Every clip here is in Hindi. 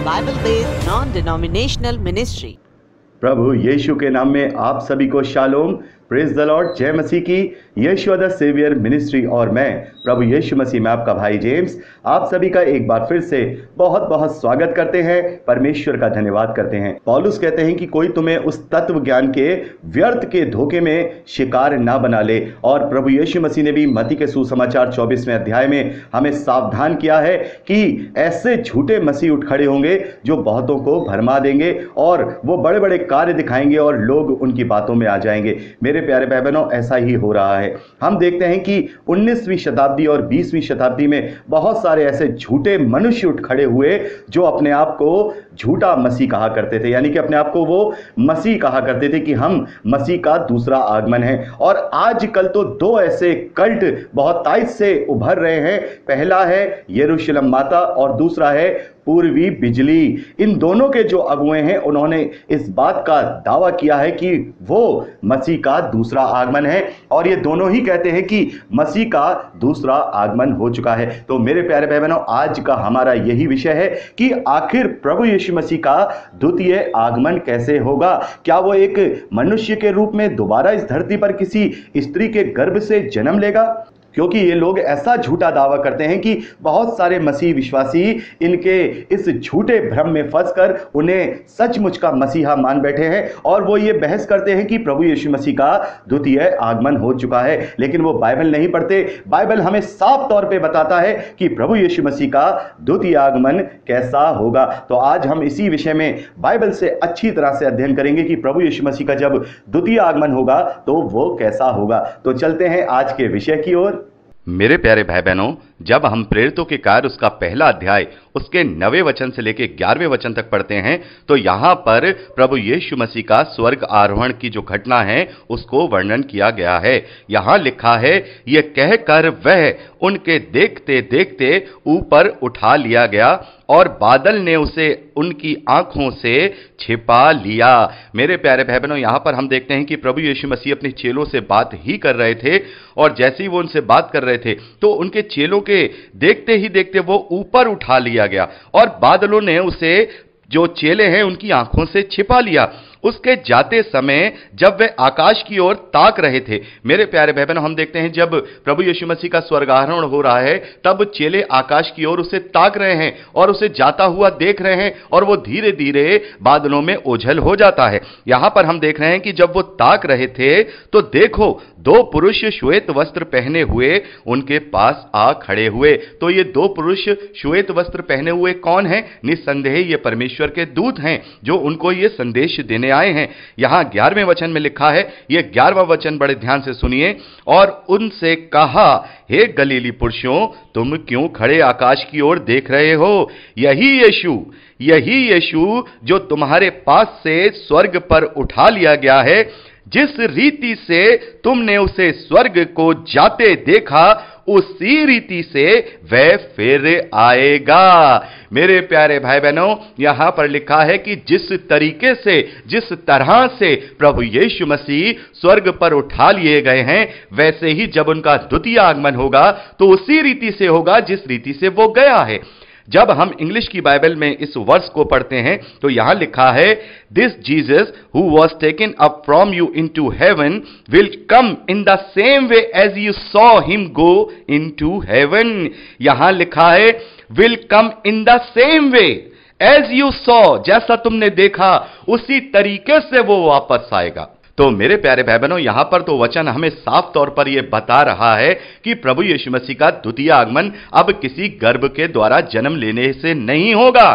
Bible-based non-denominational ministry. प्रभु यीशु के नाम में आप सभी को शालोम, प्रेज द लॉर्ड, जय मसीह की। यीशु द सेवियर मिनिस्ट्री और मैं प्रभु यीशु मसीह में आपका भाई जेम्स आप सभी का एक बार फिर से बहुत बहुत स्वागत करते हैं, परमेश्वर का धन्यवाद करते हैं। पौलुस कहते हैं कि कोई तुम्हें उस तत्व ज्ञान के व्यर्थ के धोखे में शिकार ना बना ले। और प्रभु यीशु मसीह ने भी मत्ती के सुसमाचार 24वें अध्याय में हमें सावधान किया है कि ऐसे झूठे मसीह उठ खड़े होंगे जो बहुतों को भरमा देंगे और वो बड़े बड़े कार्य दिखाएंगे और लोग उनकी बातों में आ जाएंगे। मेरे प्यारे भाई बहनों, ऐसा ही हो रहा है। हम देखते हैं कि 19वीं शताब्दी और 20वीं शताब्दी में बहुत सारे ऐसे झूठे मनुष्य उठ खड़े हुए जो अपने आप को झूठा मसीह कहा करते थे, यानी कि अपने आप को वो मसीह कहा करते थे कि हम मसीह का दूसरा आगमन है। और आजकल तो दो ऐसे कल्ट बहुत तेज से उभर रहे हैं। पहला है यरूशलेम माता और दूसरा है पूर्वी बिजली। इन दोनों के जो अगुए हैं उन्होंने इस बात का दावा किया है कि वो मसीह का दूसरा आगमन है और ये दोनों ही कहते हैं कि मसीह का दूसरा आगमन हो चुका है। तो मेरे प्यारे भाई बहनों, आज का हमारा यही विषय है कि आखिर प्रभु यीशु मसीह का द्वितीय आगमन कैसे होगा। क्या वो एक मनुष्य के रूप में दोबारा इस धरती पर किसी स्त्री के गर्भ से जन्म लेगा? क्योंकि ये लोग ऐसा झूठा दावा करते हैं कि बहुत सारे मसीह विश्वासी इनके इस झूठे भ्रम में फंसकर उन्हें सचमुच का मसीहा मान बैठे हैं और वो ये बहस करते हैं कि प्रभु यीशु मसीह का द्वितीय आगमन हो चुका है, लेकिन वो बाइबल नहीं पढ़ते। बाइबल हमें साफ तौर पे बताता है कि प्रभु यीशु मसीह का द्वितीय आगमन कैसा होगा। तो आज हम इसी विषय में बाइबल से अच्छी तरह से अध्ययन करेंगे कि प्रभु यीशु मसीह का जब द्वितीय आगमन होगा तो वो कैसा होगा। तो चलते हैं आज के विषय की ओर। मेरे प्यारे भाई बहनों, जब हम प्रेरितों के कार्य उसका पहला अध्याय उसके 9वें वचन से लेकर 11वें वचन तक पढ़ते हैं तो यहां पर प्रभु यीशु मसीह का स्वर्ग आरोहण की जो घटना है उसको वर्णन किया गया है। यहां लिखा है, यह कहकर वह उनके देखते देखते ऊपर उठा लिया गया और बादल ने उसे उनकी आंखों से छिपा लिया। मेरे प्यारे भाई बहनों, यहां पर हम देखते हैं कि प्रभु यीशु मसीह अपने चेलों से बात ही कर रहे थे और जैसे ही वो उनसे बात कर रहे थे तो उनके चेलों के देखते ही देखते वो ऊपर उठा लिया गया और बादलों ने उसे, जो चेले हैं, उनकी आंखों से छिपा लिया। उसके जाते समय जब वे आकाश की ओर ताक रहे थे, मेरे प्यारे भाई बहनों, हम देखते हैं जब प्रभु यीशु मसीह का स्वर्गारोहण हो रहा है तब चेले आकाश की ओर उसे ताक रहे हैं और उसे जाता हुआ देख रहे हैं और वो धीरे धीरे बादलों में ओझल हो जाता है। यहां पर हम देख रहे हैं कि जब वो ताक रहे थे तो देखो, दो पुरुष श्वेत वस्त्र पहने हुए उनके पास आ खड़े हुए। तो ये दो पुरुष श्वेत वस्त्र पहने हुए कौन हैं? निस्संदेह ये परमेश्वर के दूत हैं जो उनको ये संदेश देने आए हैं। यहां 11वें वचन में लिखा है, ये 11वां वचन बड़े ध्यान से सुनिए, और उनसे कहा, हे गलीली पुरुषों, तुम क्यों खड़े आकाश की ओर देख रहे हो? यही यीशु जो तुम्हारे पास से स्वर्ग पर उठा लिया गया है, जिस रीति से तुमने उसे स्वर्ग को जाते देखा उसी रीति से वह फिर आएगा। मेरे प्यारे भाई बहनों, यहां पर लिखा है कि जिस तरीके से, जिस तरह से प्रभु यीशु मसीह स्वर्ग पर उठा लिए गए हैं, वैसे ही जब उनका द्वितीय आगमन होगा तो उसी रीति से होगा जिस रीति से वो गया है। जब हम इंग्लिश की बाइबल में इस वर्स को पढ़ते हैं तो यहां लिखा है, this Jesus who was taken up from you into heaven will come in the same way as you saw him go into heaven. यहां लिखा है, will come in the same way as you saw, जैसा तुमने देखा उसी तरीके से वो वापस आएगा। तो मेरे प्यारे भाई बहनों, यहां पर तो वचन हमें साफ तौर पर यह बता रहा है कि प्रभु यीशु मसीह का द्वितीय आगमन अब किसी गर्भ के द्वारा जन्म लेने से नहीं होगा।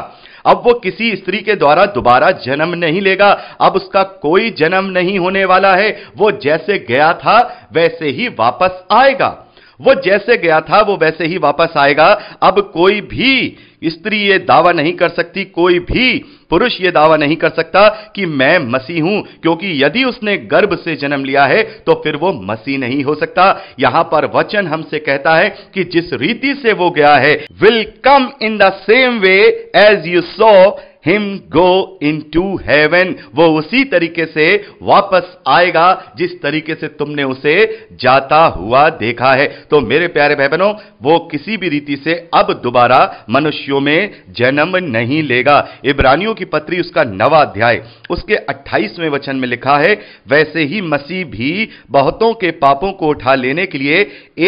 अब वो किसी स्त्री के द्वारा दोबारा जन्म नहीं लेगा। अब उसका कोई जन्म नहीं होने वाला है। वो जैसे गया था वैसे ही वापस आएगा। वो जैसे गया था वो वैसे ही वापस आएगा। अब कोई भी स्त्री ये दावा नहीं कर सकती, कोई भी पुरुष ये दावा नहीं कर सकता कि मैं मसीह हूं, क्योंकि यदि उसने गर्भ से जन्म लिया है तो फिर वो मसीह नहीं हो सकता। यहां पर वचन हमसे कहता है कि जिस रीति से वो गया है, will come in the same way as you saw him go into heaven, वो उसी तरीके से वापस आएगा जिस तरीके से तुमने उसे जाता हुआ देखा है। तो मेरे प्यारे भाई बहनों, वो किसी भी रीति से अब दोबारा मनुष्यों में जन्म नहीं लेगा। इब्रानियों की पत्री उसका 9वां अध्याय उसके 28वें वचन में लिखा है, वैसे ही मसीह भी बहुतों के पापों को उठा लेने के लिए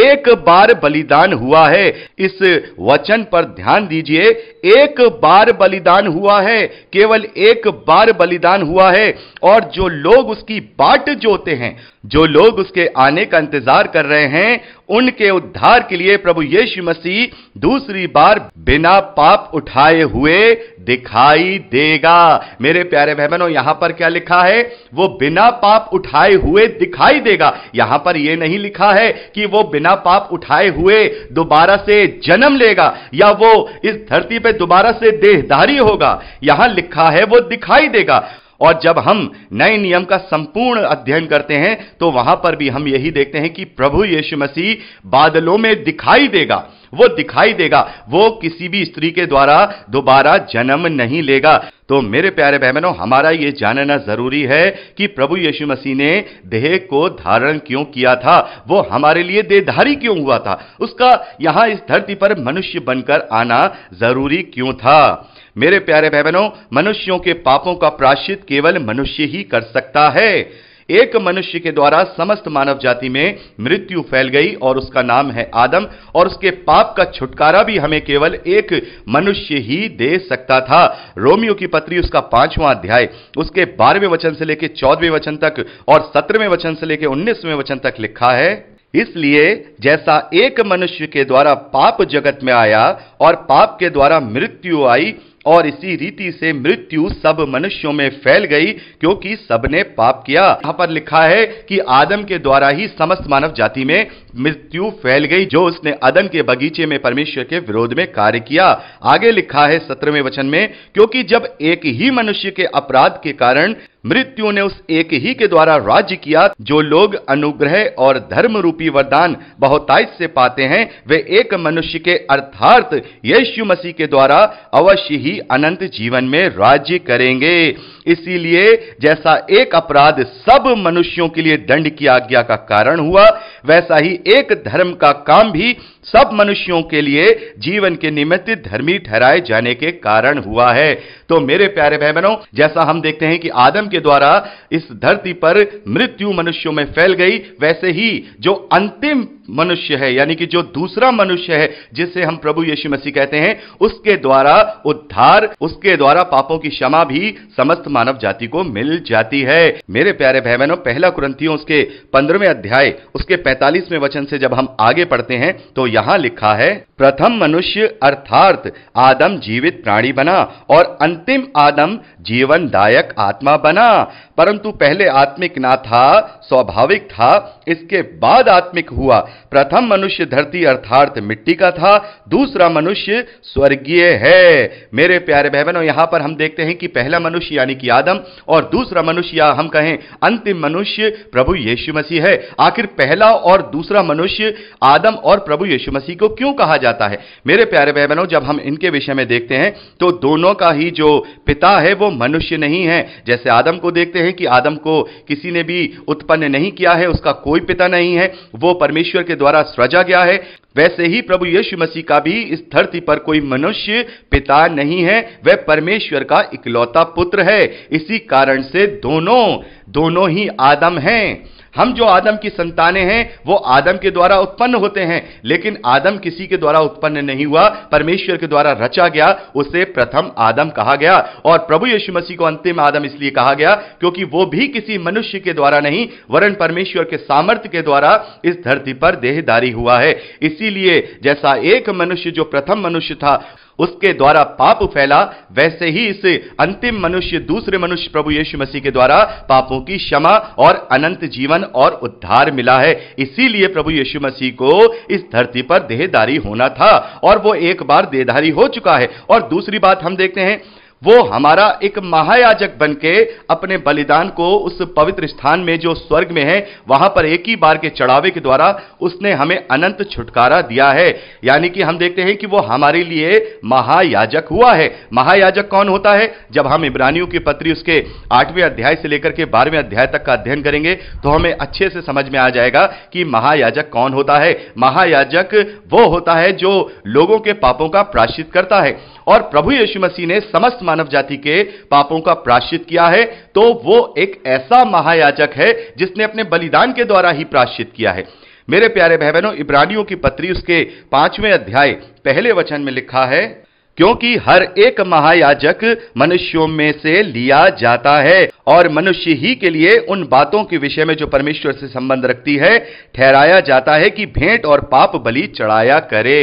एक बार बलिदान हुआ है। इस वचन पर ध्यान दीजिए, एक बार बलिदान हुआ है, केवल एक बार बलिदान हुआ है। और जो लोग उसकी बाट जोते हैं, जो लोग उसके आने का इंतजार कर रहे हैं, उनके उद्धार के लिए प्रभु यीशु मसीह दूसरी बार बिना पाप उठाए हुए दिखाई देगा। मेरे प्यारे भाई बहनों, यहां पर क्या लिखा है? वो बिना पाप उठाए हुए दिखाई देगा। यहां पर यह नहीं लिखा है कि वो बिना पाप उठाए हुए दोबारा से जन्म लेगा या वो इस धरती पे दोबारा से देहधारी होगा। यहां लिखा है वो दिखाई देगा। और जब हम नए नियम का संपूर्ण अध्ययन करते हैं तो वहां पर भी हम यही देखते हैं कि प्रभु यीशु मसीह बादलों में दिखाई देगा, वो दिखाई देगा, वो किसी भी स्त्री के द्वारा दोबारा जन्म नहीं लेगा। तो मेरे प्यारे भाई बहनों, हमारा यह जानना जरूरी है कि प्रभु यीशु मसीह ने देह को धारण क्यों किया था, वो हमारे लिए देहधारी क्यों हुआ था, उसका यहां इस धरती पर मनुष्य बनकर आना जरूरी क्यों था। मेरे प्यारे भाई बहनों, मनुष्यों के पापों का प्रायश्चित केवल मनुष्य ही कर सकता है। एक मनुष्य के द्वारा समस्त मानव जाति में मृत्यु फैल गई और उसका नाम है आदम, और उसके पाप का छुटकारा भी हमें केवल एक मनुष्य ही दे सकता था। रोमियो की पत्री उसका 5वां अध्याय उसके 12वें वचन से लेकर 14वें वचन तक और 17वें वचन से लेकर 19वें वचन तक लिखा है, इसलिए जैसा एक मनुष्य के द्वारा पाप जगत में आया और पाप के द्वारा मृत्यु आई, और इसी रीति से मृत्यु सब मनुष्यों में फैल गई क्योंकि सबने पाप किया। यहां पर लिखा है कि आदम के द्वारा ही समस्त मानव जाति में मृत्यु फैल गई, जो उसने अदन के बगीचे में परमेश्वर के विरोध में कार्य किया। आगे लिखा है 17वें वचन में, क्योंकि जब एक ही मनुष्य के अपराध के कारण मृत्यु ने उस एक ही के द्वारा राज्य किया, जो लोग अनुग्रह और धर्म रूपी वरदान बहुतायत से पाते हैं, वे एक मनुष्य के अर्थात यीशु मसीह के द्वारा अवश्य ही अनंत जीवन में राज्य करेंगे। इसीलिए जैसा एक अपराध सब मनुष्यों के लिए दंड की आज्ञा का कारण हुआ, वैसा ही एक धर्म का काम भी सब मनुष्यों के लिए जीवन के निमित्त धर्मी ठहराए जाने के कारण हुआ है। तो मेरे प्यारे भाई बहनों, जैसा हम देखते हैं कि आदम के द्वारा इस धरती पर मृत्यु मनुष्यों में फैल गई, वैसे ही जो अंतिम मनुष्य है, यानी कि जो दूसरा मनुष्य है जिसे हम प्रभु यीशु मसीह कहते हैं, उसके द्वारा उद्धार, उसके द्वारा पापों की क्षमा भी समस्त मानव जाति को मिल जाती है। मेरे प्यारे भाई बहनों, 1 कुरिन्थियों उसके 15वें अध्याय उसके 45वें वचन से जब हम आगे पढ़ते हैं तो यहां लिखा है, प्रथम मनुष्य अर्थात आदम जीवित प्राणी बना और अंतिम आदम जीवनदायक आत्मा बना, परंतु पहले आत्मिक ना था, स्वाभाविक था, इसके बाद आत्मिक हुआ। प्रथम मनुष्य धरती अर्थात मिट्टी का था, दूसरा मनुष्य स्वर्गीय है। मेरे प्यारे भाई बहनों, यहां पर हम देखते हैं कि पहला मनुष्य यानी कि आदम और दूसरा मनुष्य या हम कहें अंतिम मनुष्य प्रभु यीशु मसीह है। आखिर पहला और दूसरा मनुष्य आदम और प्रभु यीशु मसीह को क्यों कहा जाता है? मेरे प्यारे भाई बहनों, जब हम इनके विषय में देखते हैं तो दोनों का ही जो पिता है वो मनुष्य नहीं है। जैसे आदम को देखते हैं कि आदम को किसी ने भी उत्पन्न नहीं किया है, उसका कोई पिता नहीं है, वो परमेश्वर के द्वारा सृजा गया है, वैसे ही प्रभु यीशु मसीह का भी इस धरती पर कोई मनुष्य पिता नहीं है, वह परमेश्वर का इकलौता पुत्र है। इसी कारण से दोनों ही आदम हैं। हम जो आदम की संतानें हैं वो आदम के द्वारा उत्पन्न होते हैं, लेकिन आदम किसी के द्वारा उत्पन्न नहीं हुआ, परमेश्वर के द्वारा रचा गया, उसे प्रथम आदम कहा गया। और प्रभु यीशु मसीह को अंतिम आदम इसलिए कहा गया क्योंकि वो भी किसी मनुष्य के द्वारा नहीं, वरन परमेश्वर के सामर्थ्य के द्वारा इस धरती पर देहधारी हुआ है। इसीलिए जैसा एक मनुष्य जो प्रथम मनुष्य था उसके द्वारा पाप फैला, वैसे ही इस अंतिम मनुष्य दूसरे मनुष्य प्रभु यीशु मसीह के द्वारा पापों की क्षमा और अनंत जीवन और उद्धार मिला है। इसीलिए प्रभु यीशु मसीह को इस धरती पर देहधारी होना था और वो एक बार देहधारी हो चुका है। और दूसरी बात हम देखते हैं, वो हमारा एक महायाजक बनके अपने बलिदान को उस पवित्र स्थान में जो स्वर्ग में है वहां पर एक ही बार के चढ़ावे के द्वारा उसने हमें अनंत छुटकारा दिया है। यानी कि हम देखते हैं कि वो हमारे लिए महायाजक हुआ है। महायाजक कौन होता है? जब हम इब्रानियों की पत्री उसके 8वें अध्याय से लेकर के 12वें अध्याय तक का अध्ययन करेंगे तो हमें अच्छे से समझ में आ जाएगा कि महायाजक कौन होता है। महायाजक वो होता है जो लोगों के पापों का प्रायश्चित करता है, और प्रभु यीशु मसीह ने समस्त मानव जाति के पापों का प्रायश्चित किया है, तो वो एक ऐसा महायाजक है जिसने अपने बलिदान के द्वारा ही प्रायश्चित किया है। मेरे प्यारे भाई बहनों, इब्रानियों की पत्री उसके 5वें अध्याय पहले वचन में लिखा है, क्योंकि हर एक महायाजक मनुष्यों में से लिया जाता है और मनुष्य ही के लिए उन बातों के विषय में जो परमेश्वर से संबंध रखती है ठहराया जाता है कि भेंट और पाप बलि चढ़ाया करे।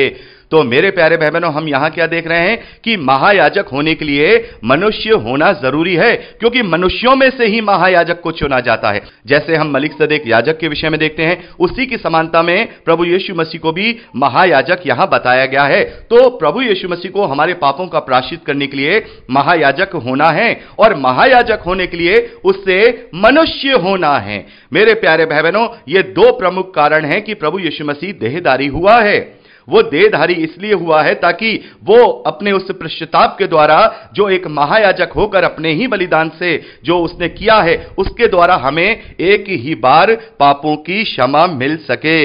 तो मेरे प्यारे भाई बहनों, हम यहां क्या देख रहे हैं कि महायाजक होने के लिए मनुष्य होना जरूरी है, क्योंकि मनुष्यों में से ही महायाजक को चुना जाता है। जैसे हम मलिकसदेक याजक के विषय में देखते हैं, उसी की समानता में प्रभु यीशु मसीह को भी महायाजक यहां बताया गया है। तो प्रभु यीशु मसीह को हमारे पापों का प्रायश्चित करने के लिए महायाजक होना है, और महायाजक होने के लिए उससे मनुष्य होना है। मेरे प्यारे भाई बहनों, ये दो प्रमुख कारण हैं कि प्रभु यीशु मसीह देहधारी हुआ है। वो देहधारी इसलिए हुआ है ताकि वो अपने उस पश्चाताप के द्वारा जो एक महायाजक होकर अपने ही बलिदान से जो उसने किया है उसके द्वारा हमें एक ही बार पापों की क्षमा मिल सके।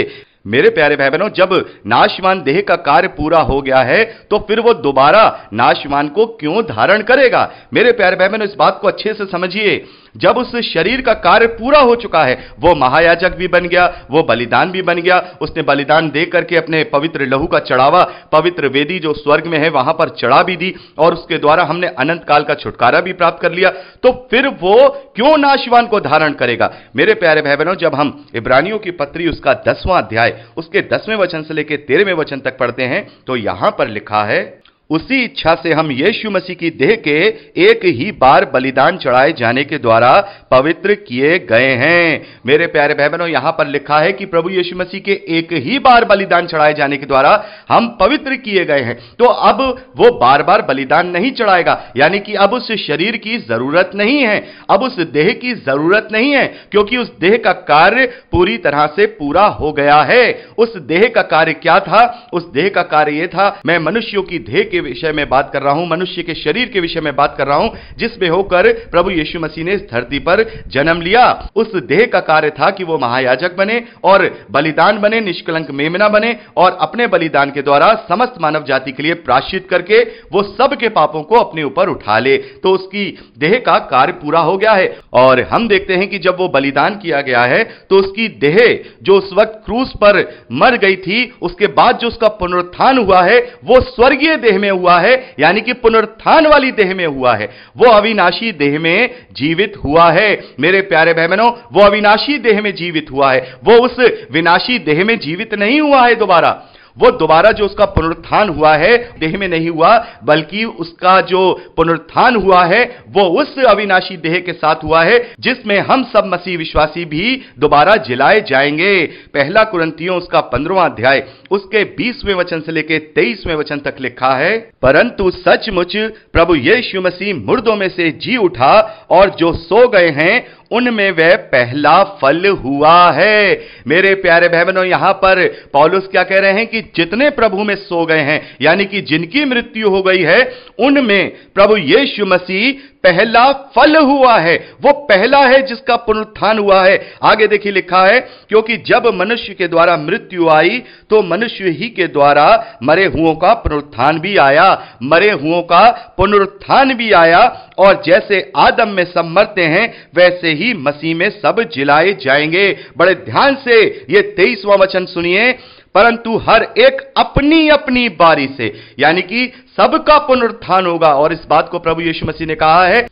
मेरे प्यारे भाई बहनों, जब नाशवान देह का कार्य पूरा हो गया है तो फिर वो दोबारा नाशवान को क्यों धारण करेगा? मेरे प्यारे भाई बहनों, इस बात को अच्छे से समझिए। जब उस शरीर का कार्य पूरा हो चुका है, वो महायाजक भी बन गया, वो बलिदान भी बन गया, उसने बलिदान दे करके अपने पवित्र लहू का चढ़ावा पवित्र वेदी जो स्वर्ग में है वहां पर चढ़ा भी दी, और उसके द्वारा हमने अनंत काल का छुटकारा भी प्राप्त कर लिया। तो फिर वो क्यों नाशवान को धारण करेगा? मेरे प्यारे भाई बहनों, जब हम इब्रानियों की पत्री उसका 10वां अध्याय उसके 10वें वचन से लेकर 13वें वचन तक पढ़ते हैं तो यहां पर लिखा है, उसी इच्छा से हम यीशु मसीह की देह के एक ही बार बलिदान चढ़ाए जाने के द्वारा पवित्र किए गए हैं। मेरे प्यारे भाई बहनों, यहां पर लिखा है कि प्रभु यीशु मसीह के एक ही बार बलिदान चढ़ाए जाने के द्वारा हम पवित्र किए गए हैं। तो अब वो बार बार बलिदान नहीं चढ़ाएगा, यानी कि अब उस शरीर की जरूरत नहीं है, अब उस देह की जरूरत नहीं है, क्योंकि उस देह का कार्य पूरी तरह से पूरा हो गया है। उस देह का कार्य क्या था? उस देह का कार्य यह था, मैं मनुष्यों की देह के विषय में बात कर रहा हूं, मनुष्य के शरीर के विषय में बात कर रहा हूं, जिसमें होकर प्रभु यीशु मसीह ने इस धरती पर जन्म लिया। उस देह का कार्य था कि वो महायाजक बने और बलिदान बने, निष्कलंक मेमना बने, और अपने बलिदान के द्वारा समस्त मानव जाति के लिए प्रायश्चित करके वो सब के पापों को अपने ऊपर उठा ले। तो उसकी देह का कार्य पूरा हो गया है। और हम देखते हैं कि जब वो बलिदान किया गया है तो उसकी देह जो उस वक्त क्रूस पर मर गई थी, उसके बाद जो उसका पुनरुत्थान हुआ है वो स्वर्गीय देह में हुआ है, यानी कि पुनरुत्थान वाली देह में हुआ है। वो अविनाशी देह में जीवित हुआ है। मेरे प्यारे भाई बहनों, वो अविनाशी देह में जीवित हुआ है, वो उस विनाशी देह में जीवित नहीं हुआ है दोबारा। वो दोबारा जो उसका पुनरुत्थान हुआ है देह में नहीं हुआ, बल्कि उसका जो पुनरुत्थान हुआ है वो उस अविनाशी देह के साथ हुआ है जिसमें हम सब मसीह विश्वासी भी दोबारा जिलाए जाएंगे। पहला कुरिन्थियों उसका 15वां अध्याय उसके 20वें वचन से लेकर 23वें वचन तक लिखा है, परंतु सचमुच प्रभु यीशु मसीह मुर्दों में से जी उठा और जो सो गए हैं उनमें वह पहला फल हुआ है। मेरे प्यारे भाई बहनों, यहां पर पौलुस क्या कह रहे हैं कि जितने प्रभु में सो गए हैं, यानी कि जिनकी मृत्यु हो गई है, उनमें प्रभु यीशु मसीह पहला फल हुआ है। वो पहला है जिसका पुनरुत्थान हुआ है। आगे देखिए लिखा है, क्योंकि जब मनुष्य के द्वारा मृत्यु आई तो मनुष्य ही के द्वारा मरे हुओं का पुनरुत्थान भी आया, मरे हुओं का पुनरुत्थान भी आया। और जैसे आदम में सब मरते हैं वैसे ही मसीह में सब जिलाए जाएंगे। बड़े ध्यान से ये 23वां वचन सुनिए, परंतु हर एक अपनी अपनी बारी से, यानी कि सबका पुनरुत्थान होगा। और इस बात को प्रभु यीशु मसीह ने कहा है।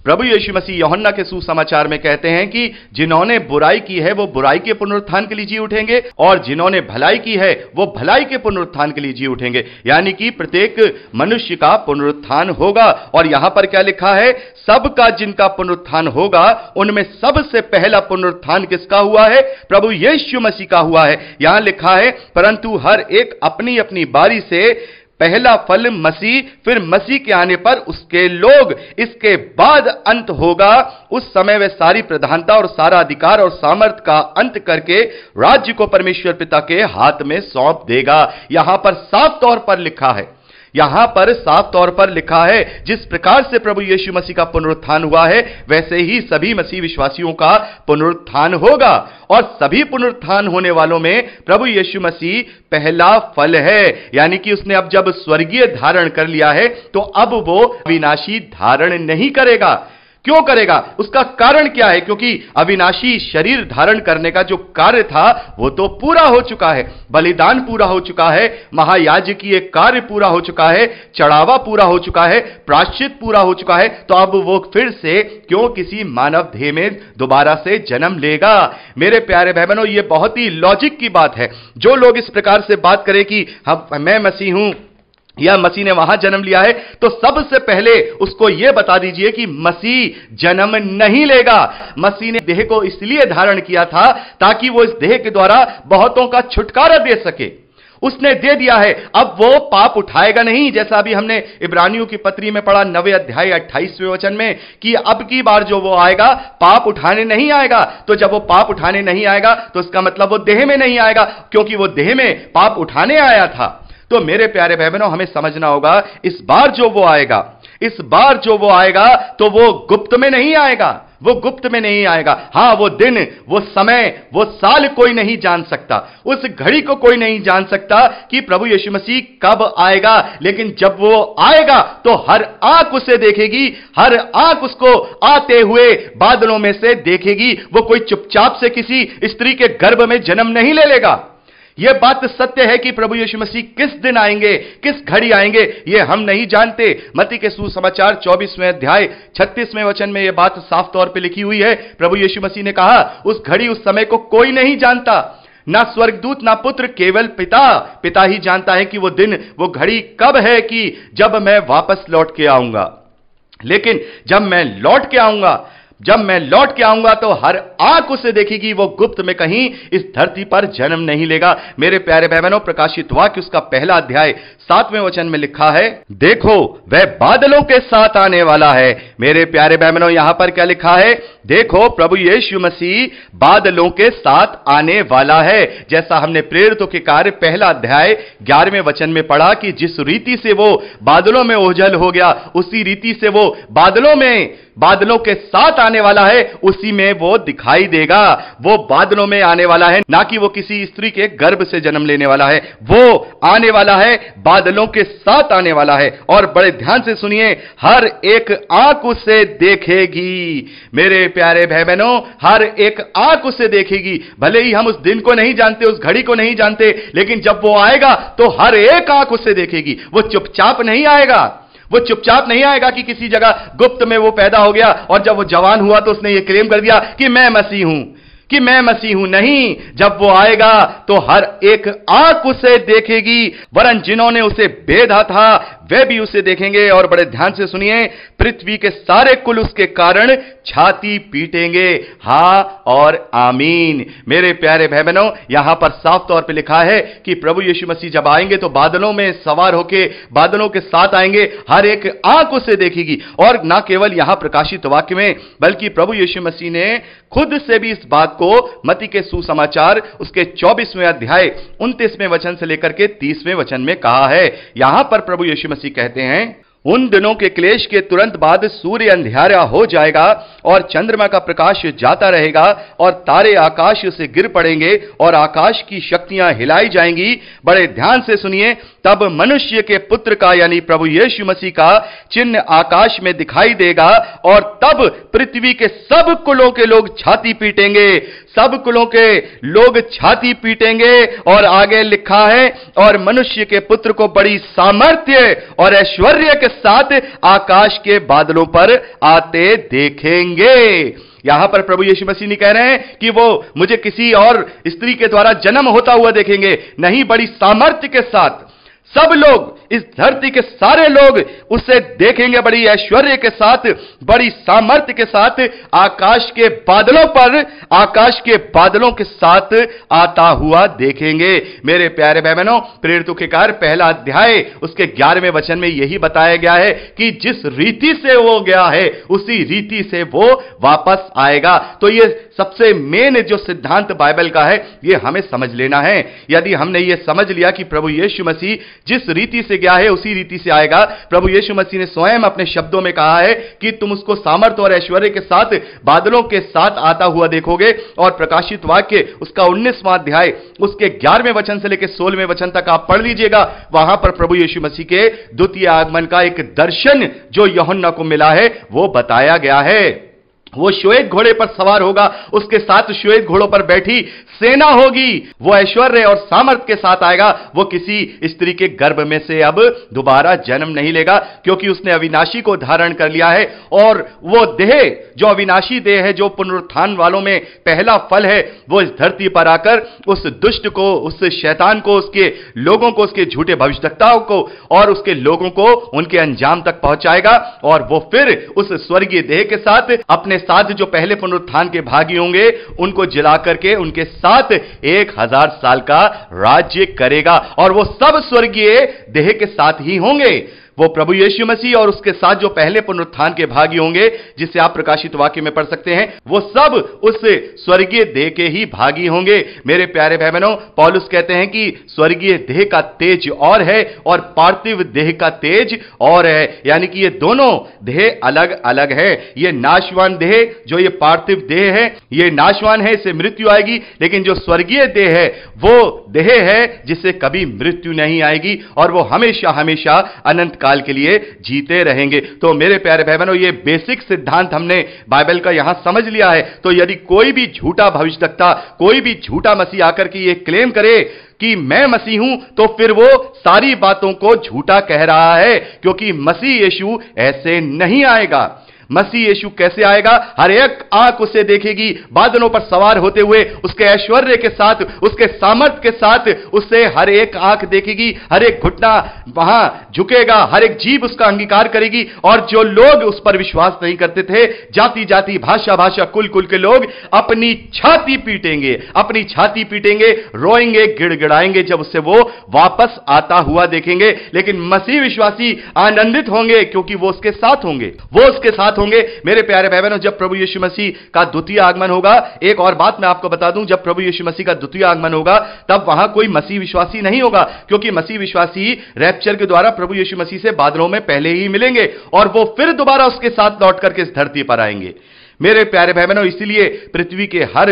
प्रभु यीशु मसीह यूहन्ना के सुसमाचार में कहते हैं कि जिन्होंने बुराई की है वो बुराई के पुनरुत्थान के लिए जी उठेंगे, और जिन्होंने भलाई की है वो भलाई के पुनरुत्थान के लिए जी उठेंगे। यानी कि प्रत्येक मनुष्य का पुनरुत्थान होगा। और यहां पर क्या लिखा है? सबका जिनका पुनरुत्थान होगा उनमें सबसे पहला पुनरुत्थान किसका हुआ है? प्रभु यीशु मसीह का हुआ है। यहां लिखा है, परंतु हर एक अपनी अपनी बारी से पहला फल मसीह, फिर मसीह के आने पर उसके लोग, इसके बाद अंत होगा। उस समय वह सारी प्रधानता और सारा अधिकार और सामर्थ का अंत करके राज्य को परमेश्वर पिता के हाथ में सौंप देगा। यहां पर साफ तौर पर लिखा है, यहां पर साफ तौर पर लिखा है, जिस प्रकार से प्रभु यीशु मसीह का पुनरुत्थान हुआ है वैसे ही सभी मसीह विश्वासियों का पुनरुत्थान होगा। और सभी पुनरुत्थान होने वालों में प्रभु यीशु मसीह पहला फल है, यानी कि उसने अब जब स्वर्गीय धारण कर लिया है तो अब वो अविनाशी धारण नहीं करेगा। क्यों करेगा? उसका कारण क्या है? क्योंकि अविनाशी शरीर धारण करने का जो कार्य था वो तो पूरा हो चुका है, बलिदान पूरा हो चुका है, महायाजकीय कार्य पूरा हो चुका है, चढ़ावा पूरा हो चुका है, प्रायश्चित पूरा हो चुका है। तो अब वो फिर से क्यों किसी मानव देह में दोबारा से जन्म लेगा? मेरे प्यारे भाई बहनों, ये बहुत ही लॉजिक की बात है। जो लोग इस प्रकार से बात करें कि मैं मसीह हूं या मसीह ने वहां जन्म लिया है, तो सबसे पहले उसको यह बता दीजिए कि मसीह जन्म नहीं लेगा। मसीह ने देह को इसलिए धारण किया था ताकि वो इस देह के द्वारा बहुतों का छुटकारा दे सके। उसने दे दिया है, अब वो पाप उठाएगा नहीं, जैसा अभी हमने इब्रानियों की पत्री में पढ़ा 9वें अध्याय 28वें वचन में कि अब की बार जो वो आएगा पाप उठाने नहीं आएगा। तो जब वो पाप उठाने नहीं आएगा तो इसका मतलब वो देह में नहीं आएगा, क्योंकि वो देह में पाप उठाने आया था। तो मेरे प्यारे भाई बहनों, हमें समझना होगा, इस बार जो वो आएगा, इस बार जो वो आएगा तो वो गुप्त में नहीं आएगा, वो गुप्त में नहीं आएगा। हां, वो दिन, वो समय, वो साल कोई नहीं जान सकता, उस घड़ी को कोई नहीं जान सकता कि प्रभु यीशु मसीह कब आएगा। लेकिन जब वो आएगा तो हर आंख उसे देखेगी, हर आंख उसको आते हुए बादलों में से देखेगी। वो कोई चुपचाप से किसी स्त्री के गर्भ में जन्म नहीं ले लेगा। यह बात सत्य है कि प्रभु यीशु मसीह किस दिन आएंगे, किस घड़ी आएंगे, यह हम नहीं जानते। मत्ती के सुसमाचार 24वें अध्याय 36वें वचन में यह बात साफ तौर पे लिखी हुई है। प्रभु यीशु मसीह ने कहा, उस घड़ी उस समय को कोई नहीं जानता, ना स्वर्गदूत ना पुत्र, केवल पिता ही जानता है कि वो दिन, वो घड़ी कब है कि जब मैं वापस लौट के आऊंगा। लेकिन जब मैं लौट के आऊंगा तो हर आंख उसे देखेगी, वो गुप्त में कहीं इस धरती पर जन्म नहीं लेगा। मेरे प्यारे भाई बहनों, प्रकाशित वाक्य उसका पहला अध्याय 7वें वचन में लिखा है, देखो वह बादलों के साथ आने वाला है। मेरे प्यारे भाई बहनों, यहां पर क्या लिखा है? देखो प्रभु यीशु मसीह बादलों के साथ आने वाला है। जैसा हमने प्रेरितों के कार्य पहला अध्याय 11वें वचन में पढ़ा कि जिस रीति से वो बादलों में ओझल हो गया, उसी रीति से वो बादलों के साथ आने वाला है, उसी में वो दिखाई देगा। वो बादलों में आने वाला है, ना कि वो किसी स्त्री के गर्भ से जन्म लेने वाला है। वो आने वाला है, बादलों के साथ आने वाला है। और बड़े ध्यान से सुनिए, हर एक आंख उसे देखेगी। मेरे प्यारे भाई बहनों, हर एक आंख उसे देखेगी। भले ही हम उस दिन को नहीं जानते, उस घड़ी को नहीं जानते, लेकिन जब वो आएगा तो हर एक आंख उसे देखेगी। वो चुपचाप नहीं आएगा, वो चुपचाप नहीं आएगा कि किसी जगह गुप्त में वो पैदा हो गया और जब वो जवान हुआ तो उसने ये क्लेम कर दिया कि मैं मसीह हूं। नहीं, जब वो आएगा तो हर एक आंख उसे देखेगी, वरन जिन्होंने उसे बेधा था वे भी उसे देखेंगे। और बड़े ध्यान से सुनिए, पृथ्वी के सारे कुल उसके कारण छाती पीटेंगे। हां और आमीन। मेरे प्यारे भाई बहनों, यहां पर साफ तौर पे लिखा है कि प्रभु यीशु मसीह जब आएंगे तो बादलों में सवार होके बादलों के साथ आएंगे, हर एक आंख उसे देखेगी। और ना केवल यहां प्रकाशित वाक्य में, बल्कि प्रभु यीशु मसीह ने खुद से भी इस बात को मत्ती के सुसमाचार उसके 24वें अध्याय 29वें वचन से लेकर के 30वें वचन में कहा है। यहां पर प्रभु यीशु मसीह कहते हैं, उन दिनों के क्लेश के तुरंत बाद सूर्य अंधियारा हो जाएगा और चंद्रमा का प्रकाश जाता रहेगा और तारे आकाश से गिर पड़ेंगे और आकाश की शक्तियां हिलाई जाएंगी। बड़े ध्यान से सुनिए, तब मनुष्य के पुत्र का यानी प्रभु यीशु मसीह का चिन्ह आकाश में दिखाई देगा और तब पृथ्वी के सब कुलों के लोग छाती पीटेंगे, सब कुलों के लोग छाती पीटेंगे। और आगे लिखा है, और मनुष्य के पुत्र को बड़ी सामर्थ्य और ऐश्वर्य के साथ आकाश के बादलों पर आते देखेंगे। यहां पर प्रभु यीशु मसीह नहीं कह रहे हैं कि वो मुझे किसी और स्त्री के द्वारा जन्म होता हुआ देखेंगे, नहीं, बड़ी सामर्थ्य के साथ सब लोग इस धरती के सारे लोग उसे देखेंगे बड़ी ऐश्वर्य के साथ, बड़ी सामर्थ्य के साथ, आकाश के बादलों पर, आकाश के बादलों के साथ आता हुआ देखेंगे। मेरे प्यारे भाई बहनों, प्रेरितों के कार्य पहला अध्याय उसके 11वें वचन में यही बताया गया है कि जिस रीति से वो गया है उसी रीति से वो वापस आएगा। तो ये सबसे मेन जो सिद्धांत बाइबल का है ये हमें समझ लेना है। यदि हमने ये समझ लिया कि प्रभु यीशु मसीह जिस रीति से गया है उसी रीति से आएगा, प्रभु यीशु मसीह ने स्वयं अपने शब्दों में कहा है कि तुम उसको सामर्थ और ऐश्वर्य के साथ, बादलों के साथ आता हुआ देखोगे। और प्रकाशित वाक्य उसका 19वां अध्याय उसके 11वें वचन से लेकर 16वें वचन तक आप पढ़ लीजिएगा। वहां पर प्रभु यीशु मसीह के द्वितीय आगमन का एक दर्शन जो यूहन्ना को मिला है वो बताया गया है। वो श्वेत घोड़े पर सवार होगा, उसके साथ श्वेत घोड़ों पर बैठी सेना होगी, वो ऐश्वर्य और सामर्थ के साथ आएगा। वो किसी स्त्री के गर्भ में से अब दोबारा जन्म नहीं लेगा, क्योंकि उसने अविनाशी को धारण कर लिया है। और वो देह जो अविनाशी देह है, जो पुनरुत्थान वालों में पहला फल है, वो इस धरती पर आकर उस दुष्ट को, उस शैतान को, उसके लोगों को, उसके झूठे भविष्यवक्ताओं को और उसके लोगों को उनके अंजाम तक पहुंचाएगा। और वो फिर उस स्वर्गीय देह के साथ अपने साथ जो पहले पुनरुत्थान के भागी होंगे उनको जिला करके उनके साथ 1000 साल का राज्य करेगा। और वो सब स्वर्गीय देह के साथ ही होंगे। वो प्रभु यीशु मसीह और उसके साथ जो पहले पुनरुत्थान के भागी होंगे, जिसे आप प्रकाशित वाक्य में पढ़ सकते हैं, वो सब उस स्वर्गीय देह के ही भागी होंगे। मेरे प्यारे भाई बहनों, पौलुस कहते हैं कि स्वर्गीय देह का तेज और है और पार्थिव देह का तेज और है, यानी कि ये दोनों देह अलग अलग है। ये नाशवान देह, जो ये पार्थिव देह है, ये नाशवान है, इससे मृत्यु आएगी। लेकिन जो स्वर्गीय देह है वो देह है जिससे कभी मृत्यु नहीं आएगी और वो हमेशा हमेशा अनंत काल के लिए जीते रहेंगे। तो मेरे प्यारे भाई बहनों, ये बेसिक सिद्धांत हमने बाइबल का यहां समझ लिया है। तो यदि कोई भी झूठा भविष्यवक्ता, कोई भी झूठा मसीह आकर के ये क्लेम करे कि मैं मसीह हूं, तो फिर वो सारी बातों को झूठा कह रहा है, क्योंकि मसीह यीशु ऐसे नहीं आएगा। मसीह यीशु कैसे आएगा? हर एक आंख उसे देखेगी, बादलों पर सवार होते हुए, उसके ऐश्वर्य के साथ, उसके सामर्थ के साथ उसे हर एक आंख देखेगी, हर एक घुटना वहां झुकेगा, हर एक जीभ उसका अंगीकार करेगी। और जो लोग उस पर विश्वास नहीं करते थे, जाति जाति, भाषा भाषा, कुल कुल के लोग अपनी छाती पीटेंगे, अपनी छाती पीटेंगे, रोएंगे, गिड़गिड़ाएंगे जब उससे वो वापस आता हुआ देखेंगे। लेकिन मसीह विश्वासी आनंदित होंगे, क्योंकि वो उसके साथ होंगे, वो उसके साथ होंगे। मेरे प्यारे भाई बहनों, जब प्रभु यीशु मसीह का द्वितीय आगमन होगा, एक और बात मैं आपको बता दूं, जब प्रभु यीशु मसीह का द्वितीय आगमन होगा तब वहां कोई मसीह विश्वासी नहीं होगा, क्योंकि मसीह विश्वासी रैप्चर के द्वारा प्रभु यीशु मसीह से बादलों में पहले ही मिलेंगे और वो फिर दोबारा उसके साथ लौट करके इस धरती पर आएंगे। मेरे प्यारे भाई बहनों, इसीलिए पृथ्वी के हर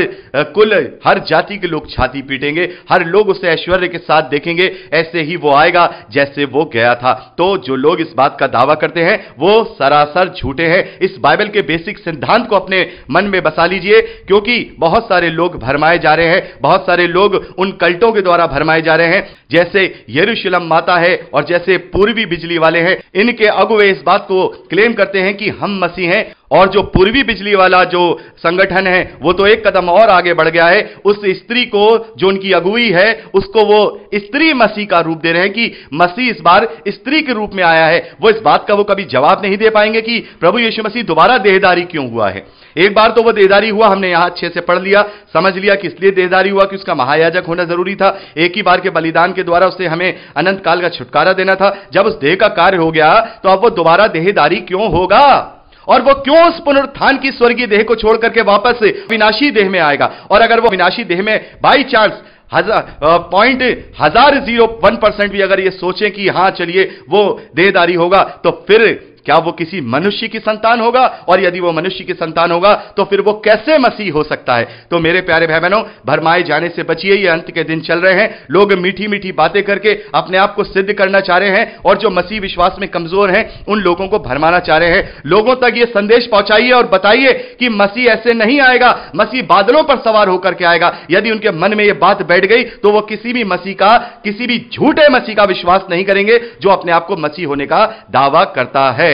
कुल, हर जाति के लोग छाती पीटेंगे, हर लोग उसे ऐश्वर्य के साथ देखेंगे। ऐसे ही वो आएगा जैसे वो गया था। तो जो लोग इस बात का दावा करते हैं वो सरासर झूठे हैं। इस बाइबल के बेसिक सिद्धांत को अपने मन में बसा लीजिए, क्योंकि बहुत सारे लोग भरमाए जा रहे हैं, बहुत सारे लोग उन कल्टों के द्वारा भरमाए जा रहे हैं, जैसे यरूशलेम माता है और जैसे पूर्वी बिजली वाले हैं। इनके अगुवे इस बात को क्लेम करते हैं कि हम मसीह हैं, और जो पूर्वी बिजली वाला जो संगठन है वो तो एक कदम और आगे बढ़ गया है। उस स्त्री को, जो उनकी अगुवी है, उसको वो स्त्री मसीह का रूप दे रहे हैं कि मसीह इस बार स्त्री के रूप में आया है। वो इस बात का वो कभी जवाब नहीं दे पाएंगे कि प्रभु यीशु मसीह दोबारा देहधारी क्यों हुआ है। एक बार तो वो देहधारी हुआ, हमने यहां अच्छे से पढ़ लिया, समझ लिया कि इसलिए देहधारी हुआ कि उसका महायाजक होना जरूरी था। एक ही बार के बलिदान के द्वारा उसे हमें अनंत काल का छुटकारा देना था। जब उस देह का कार्य हो गया तो अब वो दोबारा देहधारी क्यों होगा? और वो क्यों उस पुनरुत्थान की स्वर्गीय देह को छोड़ करके वापस विनाशी देह में आएगा? और अगर वो विनाशी देह में बाई चांस 0.001% भी अगर ये सोचें कि हां चलिए वो देहधारी होगा, तो फिर क्या वो किसी मनुष्य की संतान होगा? और यदि वो मनुष्य की संतान होगा तो फिर वो कैसे मसीह हो सकता है? तो मेरे प्यारे भाई बहनों, भरमाए जाने से बचिए। ये अंत के दिन चल रहे हैं। लोग मीठी मीठी बातें करके अपने आप को सिद्ध करना चाह रहे हैं, और जो मसीह विश्वास में कमजोर हैं उन लोगों को भरमाना चाह रहे हैं। लोगों तक ये संदेश पहुंचाइए और बताइए कि मसीह ऐसे नहीं आएगा, मसीह बादलों पर सवार होकर के आएगा। यदि उनके मन में ये बात बैठ गई तो वो किसी भी मसीह का, किसी भी झूठे मसीह का विश्वास नहीं करेंगे जो अपने आप को मसीह होने का दावा करता है।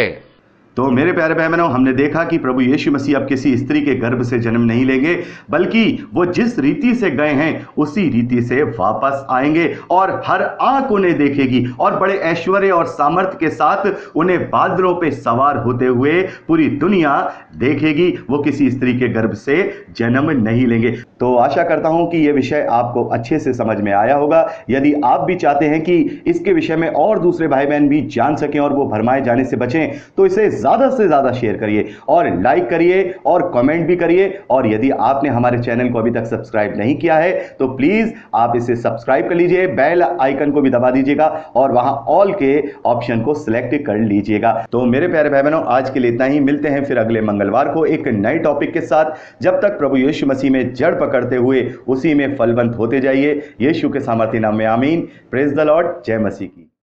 तो मेरे प्यारे भाई बहनों, हमने देखा कि प्रभु यीशु मसीह अब किसी स्त्री के गर्भ से जन्म नहीं लेंगे, बल्कि वो जिस रीति से गए हैं उसी रीति से वापस आएंगे और हर आंख उन्हें देखेगी और बड़े ऐश्वर्य और सामर्थ्य के साथ उन्हें बादलों पे सवार होते हुए पूरी दुनिया देखेगी। वो किसी स्त्री के गर्भ से जन्म नहीं लेंगे। तो आशा करता हूं कि यह विषय आपको अच्छे से समझ में आया होगा। यदि आप भी चाहते हैं कि इसके विषय में और दूसरे भाई बहन भी जान सकें और वो भरमाए जाने से बचें, तो इसे ज्यादा से ज्यादा शेयर करिए और लाइक करिए और कमेंट भी करिए। और यदि आपने हमारे चैनल को अभी तक सब्सक्राइब नहीं किया है तो प्लीज आप इसे सब्सक्राइब कर लीजिए, बेल आइकन को भी दबा दीजिएगा और वहां ऑल के ऑप्शन को सिलेक्ट कर लीजिएगा। तो मेरे प्यारे भाई बहनों, आज के लिए इतना ही। मिलते हैं फिर अगले मंगलवार को एक नए टॉपिक के साथ। जब तक प्रभु यीशु मसीह में जड़ पकड़ते हुए उसी में फलवंत होते जाइए। यीशु के सामर्थ्य नाम में आमीन। Praise the Lord. जय मसीह की।